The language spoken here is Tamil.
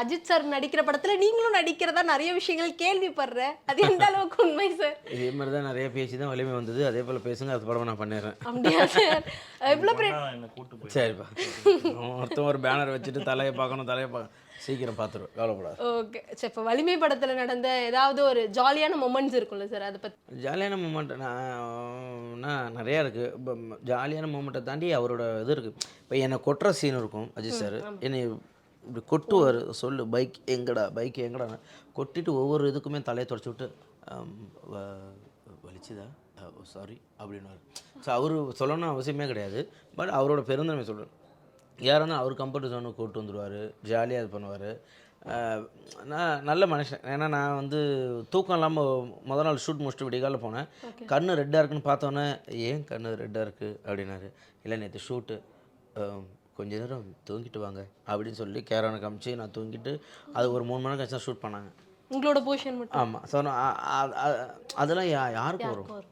அஜித் சார் நடிக்கிற படத்துல நீங்களும் நடிக்கிறதா நிறைய விஷயங்கள் கேள்விப்படுறேன். அது எந்த அளவுக்கு உண்மை சார்? இதே மாதிரி தான் நிறைய பேசி தான் வலிமை வந்தது. அதே போல் பேசுங்க, அது படம் நான் பண்ணிடுறேன். அப்படியா சார்? எவ்வளோ பெரிய சரிப்பா. ஒருத்தன் ஒரு பேனர் வச்சுட்டு தலையை பார்க்கணும். சீக்கிரம் பார்த்துருவேன், கவலைப்படாது. ஓகே. சரி, இப்போ வலிமை படத்துல நடந்த ஏதாவது ஒரு ஜாலியான மொமெண்ட்ஸ் இருக்கும்ல சார், அதை பத்தி? ஜாலியான மூமெண்ட் நான் நிறையா இருக்குது. இப்போ ஜாலியான மூமெண்ட்டை தாண்டி அவரோட இது இருக்குது. இப்போ என்னை கொட்டுற சீன் இருக்கும் அஜித் சார். என்னை இப்படி கொட்டுவார். சொல்லு பைக் எங்கடா கொட்டிட்டு ஒவ்வொரு இதுக்குமே தலையை தொடச்சி விட்டு வலிச்சுதா சாரி அப்படின்னாரு. ஸோ அவர் சொல்லணும்னு அவசியமே கிடையாது. பட் அவரோட பெருந்தன்மை சொல்கிறேன். யாருன்னா அவர் கம்ஃபர்ட் ஜோனுக்கு கூப்பிட்டு வந்துடுவார், ஜாலியாக இது பண்ணுவார். நான் நல்ல மனுஷன். ஏன்னா நான் வந்து தூக்கம் இல்லாமல் முதல் நாள் ஷூட் முடிச்சுட்டு விடிகாலில் போனேன். கண்ணு ரெட்டாக இருக்குன்னு பார்த்தோன்னே, ஏன் கண்ணு ரெட்டாக இருக்குது அப்படின்னாரு. இல்லை நேற்று ஷூட்டு, கொஞ்ச நேரம் தூங்கிட்டு வாங்க அப்படின்னு சொல்லி கேரவனை காமிச்சு நான் தூங்கிட்டு அது ஒரு 3 மணி நேரம் கழிச்சு தான் ஷூட் பண்ணாங்க. உங்களோட பொசிஷன் மட்டும்? ஆமாம். ஸோ அதெல்லாம் யாருக்கு வரும்?